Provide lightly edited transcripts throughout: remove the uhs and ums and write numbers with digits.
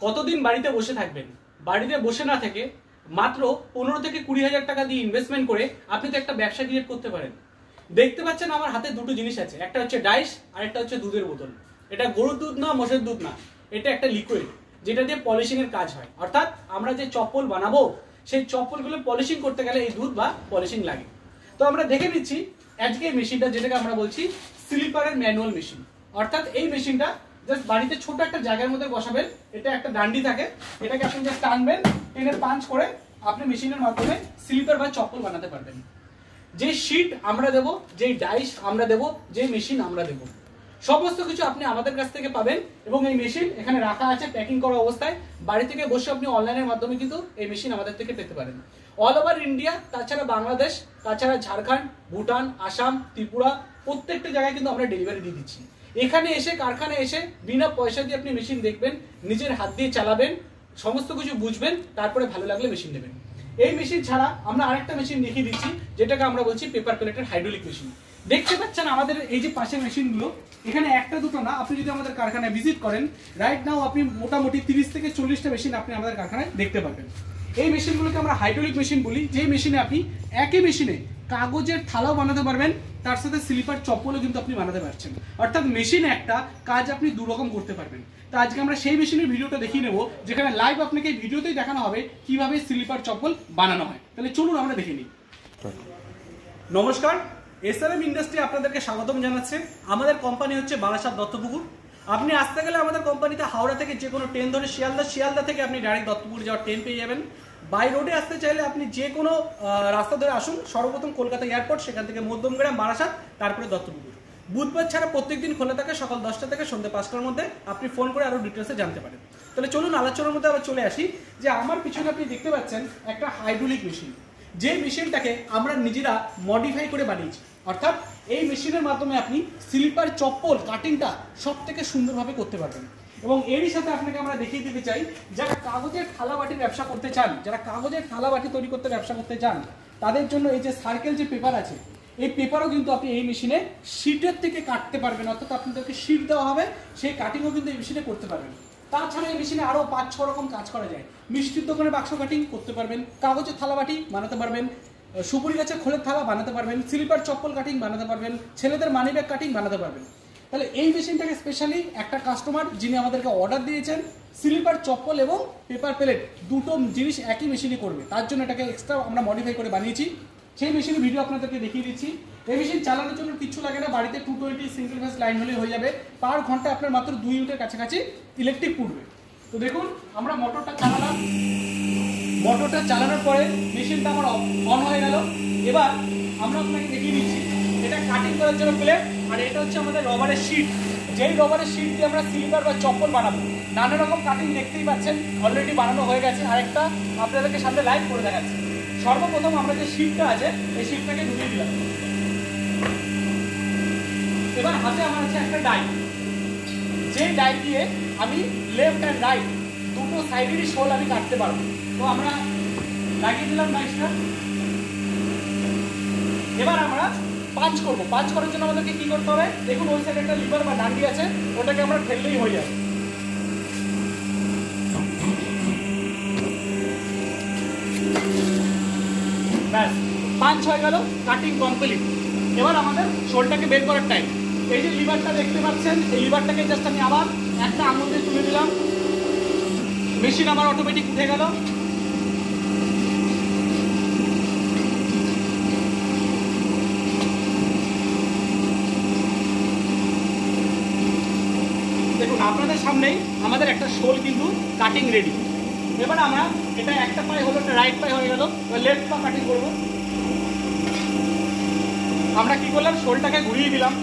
কতদিন বাড়িতে বসে থাকবেন? বাড়িতে বসে না থেকে মাত্র 15 থেকে 20,000 টাকা দিয়ে ইনভেস্টমেন্ট করে আপনি তো একটা ব্যবসা ক্রিয়েট করতে পারেন। দেখতে পাচ্ছেন আমার হাতে দুটো জিনিস আছে, একটা হচ্ছে ডাইস আর একটা হচ্ছে দুধের বোতল। এটা গরুর দুধ না, মোষের দুধ না, এটা একটা লিকুইড যেটা দিয়ে পলিশিং এর কাজ হয়। অর্থাৎ আমরা যে চপ্পল বানাবো সেই চপ্পলগুলো পলিশিং করতে গেলে এই দুধ বা পলিশিং লাগে। তো আমরা দেখে নিচ্ছি আজকে এই মেশিনটা, যেটাকে আমরা বলছি স্লিপারের ম্যানুয়াল মেশিন। অর্থাৎ এই মেশিনটা জাস্ট বাড়িতে ছোট একটা জায়গার মধ্যে বসাবেন। এটা একটা ডান্ডি থাকে, এটাকে আপনি জাস্ট টানবেন, টেনে পাঞ্চ করে আপনি মেশিনের মাধ্যমে স্লিপার বা চপ্পল বানাতে পারবেন। যে শীট আমরা দেব, যে ডাইস আমরা দেব, যে মেশিন আমরা দেব, সমস্ত কিছু আপনি আমাদের কাছ থেকে পাবেন। এবং এই মেশিন এখানে রাখা আছে প্যাকিং করা অবস্থায়। বাড়ি থেকে বসে আপনি অনলাইনের মাধ্যমে কিন্তু এই মেশিন আমাদের থেকে পেতে পারেন। অল ওভার ইন্ডিয়া, তাছাড়া বাংলাদেশ, তাছাড়া ঝাড়খণ্ড, ভুটান, আসাম, ত্রিপুরা, প্রত্যেকটা জায়গায় কিন্তু আমরা ডেলিভারি দিয়ে দিচ্ছি। এখানে এসে, কারখানায় এসে বিনা পয়সা দিয়ে আপনি মেশিন দেখবেন, নিজের হাত দিয়ে চালাবেন, সমস্ত কিছু বুঝবেন, তারপরে ভালো লাগলে মেশিন নেবেন। এই মেশিন ছাড়া আমরা আরেকটা মেশিন দেখিয়ে দিচ্ছি, যেটাকে আমরা বলছি পেপার প্লেটের হাইড্রোলিক মেশিন। দেখতে পাচ্ছেন আমাদের এই যে পাশের মেশিনগুলো, এখানে একটা দুটো না, আপনি যদি আমাদের কারখানায় ভিজিট করেন রাইট নাও আপনি মোটামুটি 30 থেকে 40টা মেশিন আপনি আমাদের কারখানায় দেখতে পাবেন। এই মেশিনগুলোকে আমরা হাইড্রোলিক মেশিন বলি, যে মেশিনে আপনি একই মেশিনে কাগজের থালাও বানাতে পারবেন, তার সাথে স্লিপার চপ্পলও কিন্তু আপনি বানাতে পারছেন। অর্থাৎ মেশিন একটা, কাজ আপনি দুরকম করতে পারবেন। তো আজকে আমরা সেই মেশিনের ভিডিওটা দেখিয়ে নেব, যেখানে লাইভ আপনাকে এই ভিডিওতেই দেখানো হবে কিভাবে স্লিপার চপ্পল বানানো হয়। তাহলে চলুন আমরা দেখে নিই। নমস্কার, এসআরএম ইন্ডাস্ট্রি আপনাদেরকে স্বাগতম জানাচ্ছে। আমাদের কোম্পানি হচ্ছে বারাসাত দত্তপুকুর। আপনি আসতে গেলে আমাদের কোম্পানিতে হাওড়া থেকে যে কোনো ট্রেন ধরে শিয়ালদা থেকে আপনি ডাইরেক্ট দত্তপুকুর যাওয়ার ট্রেন পেয়ে যাবেন। বাই রোডে আসতে চাইলে আপনি যে কোনো রাস্তা ধরে আসুন। সর্বপ্রথম কলকাতা এয়ারপোর্ট, সেখান থেকে মধ্যমগ্রাম, বারাসাত, তারপরে দত্তপুকুর। বুধবার ছাড়া প্রত্যেকদিন খোলা থাকে সকাল 10টা থেকে সন্ধ্যে 5টার মধ্যে। আপনি ফোন করে আরো ডিটেলসে জানতে পারেন। তাহলে চলুন আলোচনার মধ্যে আবার চলে আসি। যে আমার পিছনে আপনি দেখতে পাচ্ছেন একটা হাইড্রোলিক মেশিন, যে মেশিনটাকে আমরা নিজেরা মডিফাই করে বানিয়েছি। অর্থাৎ এই মেশিনের মাধ্যমে আপনি স্লিপার চপ্পল কাটিংটা সব থেকে সুন্দরভাবে করতে পারবেন। এবং এরই সাথে আপনাকে আমরা দেখিয়ে দিতে চাই, যারা কাগজের থালা বাটির ব্যবসা করতে চান, যারা কাগজের থালা বাটি তৈরি করতে ব্যবসা করতে চান, তাদের জন্য এই যে সার্কেল যে পেপার আছে, এই পেপারও কিন্তু আপনি এই মেশিনে শিটের থেকে কাটতে পারবেন। অর্থাৎ আপনাদেরকে শিট দেওয়া হবে, সেই কাটিংও কিন্তু এই মেশিনে করতে পারবেন। তাছাড়া এই মেশিনে আরও 5-6 রকম কাজ করা যায়। মিষ্টির দোকানে বাক্স কাটিং করতে পারবেন, কাগজের থালা বাটি বানাতে পারবেন, সুপুরি গাছের খোলের থালা বানাতে পারবেন, স্লিপার চপ্পল কাটিং বানাতে পারবেন, ছেলেদের মানি ব্যাগ কাটিং বানাতে পারবেন। তাহলে এই মেশিনটাকে স্পেশালি একটা কাস্টমার যিনি আমাদেরকে অর্ডার দিয়েছেন, স্লিপার চপ্পল এবং পেপার প্লেট দুটো জিনিস একই মেশিনে করবে, তার জন্য এটাকে এক্সট্রা আমরা মডিফাই করে বানিয়েছি। সেই মেশিনের ভিডিও আপনাদেরকে দেখিয়ে দিচ্ছি। এই মেশিন চালানোর জন্য কিছু লাগে না, বাড়িতে 220 সিঙ্গেল ফেজ লাইন হলেই হয়ে যাবে। পার ঘন্টা আপনার মাত্র 2 ইউনিটের কাছাকাছি ইলেকট্রিক পুড়বে। তো দেখুন আমরা মোটরটা চালালাম, মোটরটা চালানোর পরে মেশিনটা আমার অন হয়ে গেল। এবার আমরা আপনাকে দেখিয়ে দিচ্ছি, এটা কাটিং করার জন্য প্লেট, আর এটা হচ্ছে আমাদের রবারের শিট। যেই রবারের শিট দিয়ে আমরা স্লিপার বা চপ্পল বানাবো। নানা রকম কাটিং দেখতেই পাচ্ছেন, অলরেডি বানানো হয়ে গেছে। আরেকটা আপনাদেরকে সামনে লাইভ করে দেখাচ্ছি। সর্বপ্রথম আমরা যে শিটটা আছে, এই শিটটাকে ঢুকিয়ে দিলাম। এবার হাতে আমার আছে একটা ডাই, যে ডাই দিয়ে আমি লেফট অ্যান্ড রাইট দুটো সাইডেরই শোল আমি কাটতে পারবো। তো আমরা লাগিয়ে দিলাম ডাইসটা। এবার আমরা পাঞ্চ করবো। পাঞ্চ করার জন্য আমাদেরকে কি করতে হবে, দেখুন ওই সাইডে একটা লিভার বা ডান্ডি আছে, ওটাকে আমরা ফেললেই হয়ে যাবে। ব্যাস, পাঞ্চ হয়ে গেল, কাটিং কমপ্লিট। এবার আমাদের শোলটাকে বের করার টাইম। এই যে লিভারটা দেখতে পাচ্ছেন, এই লিভারটাকে জাস্ট আমি আবার একটা আঙুল দিয়ে তুলে দিলাম, মেশিন আমার অটোমেটিক উঠে গেল। দেখুন আপনাদের সামনেই আমাদের একটা শোল কিন্তু কাটিং রেডি। এবার আমরা এটা একটা পায়ে হলো, একটা রাইট পায়ে হয়ে গেল, এবার লেফট পা কাটিং করবো। আমরা কি করলাম, শোলটাকে ঘুরিয়ে দিলাম।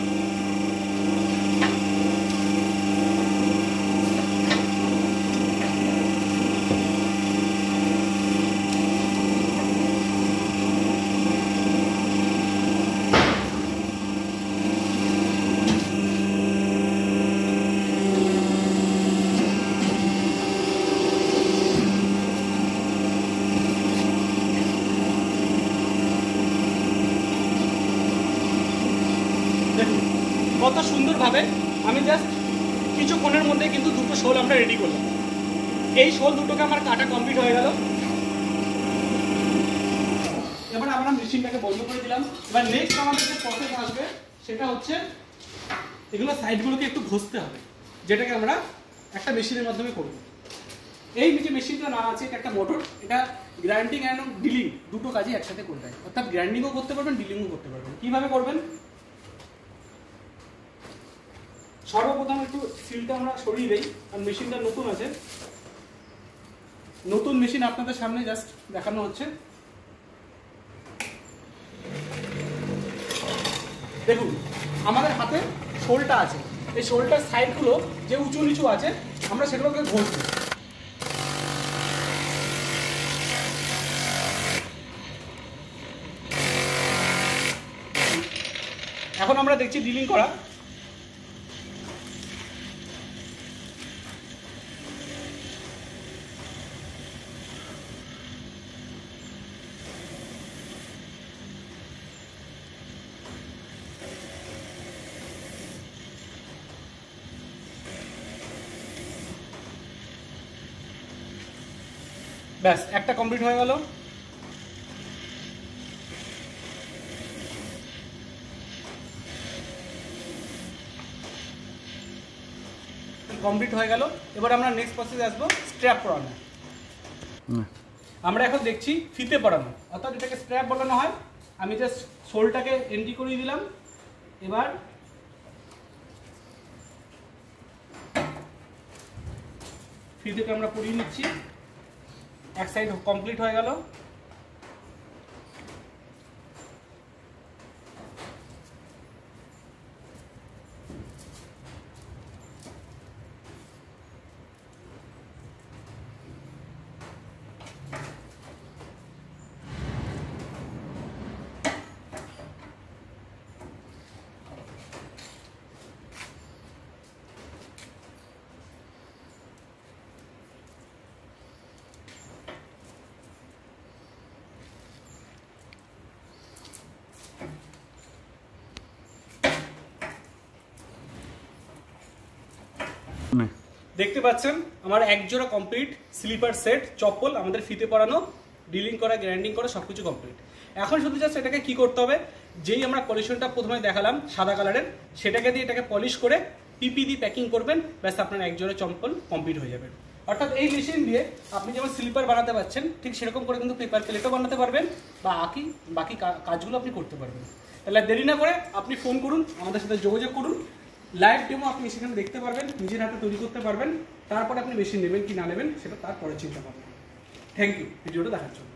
কত সুন্দরভাবে আমি জাস্ট কিছুক্ষণের মধ্যে কিন্তু দুটো শোল আমরা রেডি করলাম। এই শোল দুটোকে আমার কাটা কমপ্লিট হয়ে গেল। এবার আমরা মেশিনটাকে বন্ধ করে দিলাম। এবার নেক্সট আমাদের যে প্রসেস আসবে সেটা হচ্ছে এগুলো সাইডগুলোকে একটু ঘষতে হবে, যেটাকে আমরা একটা মেশিনের মাধ্যমে করব। এই যে মেশিনটা না আছে, এটা একটা মোটর, এটা গ্রাইন্ডিং অ্যান্ড ডিলিং দুটো কাজই একসাথে করে দেয়, অর্থাৎ গ্রাইন্ডিংও করতে পারবেন, ডিলিংও করতে পারবেন। কিভাবে করবেন? সর্বপ্রথম একটু সিলটা আমরা সরিয়ে দেই, আর মেশিনটা নতুন আছে, নতুন মেশিন আপনাদের সামনে জাস্ট দেখানো হচ্ছে। দেখুন আমাদের হাতে শোলটা আছে, এই শোলটার সাইডগুলো যে উঁচু নিচু আছে আমরা সেগুলোকে ঘষবো। এখন আমরা দেখছি ডিলিং করা। ব্যাস, একটা কমপ্লিট হয়ে গেল। কমপ্লিট হয়ে গেল। এবার আমরা নেক্সট প্রসেসে আসবো স্ট্র্যাপ পরানো। আমরা এখন দেখছি ফিতে পরানো, অর্থাৎ এটাকে স্ট্র্যাপ বলানো হয়। আমি জাস্ট শোলটাকে এন্ট্রি করিয়ে দিলাম। এবার ফিতেটা আমরা পরিয়ে নিচ্ছি। এক সাইড কমপ্লিট হয়ে গেল। দেখতে পাচ্ছেন আমার এক জোড়া কমপ্লিট স্লিপার সেট চপ্পল, আমাদের ফিতে পরানো, ডিলিং করা, গ্রাইন্ডিং করা সবকিছু কমপ্লিট। এখন শুধু জাস্ট এটাকে কি করতে হবে, যেই আমরা পলিশনটা প্রথমে দেখালাম সাদা কালারের, সেটাকে দিয়ে এটাকে পলিশ করে পিপি দিয়ে প্যাকিং করবেন, ব্যাস আপনার এক জোড়া চপ্পল কমপ্লিট হয়ে যাবে। অর্থাৎ এই মেশিন দিয়ে আপনি যেমন স্লিপার বানাতে পারছেন, ঠিক সেরকম করে কিন্তু পেপার প্লেটও বানাতে পারবেন, বা বাকি কাজগুলো আপনি করতে পারবেন। তাহলে দেরি না করে আপনি ফোন করুন, আমাদের সাথে যোগাযোগ করুন। লাইভ ডেমো আপনি সেখানে দেখতে পারবেন, নিজের হাতে তৈরি করতে পারবেন। তারপরে আপনি মেশিন নেবেন কি না নেবেন সেটা তারপরে চিন্তা করবেন। থ্যাংক ইউ ভিডিওটা দেখার জন্য।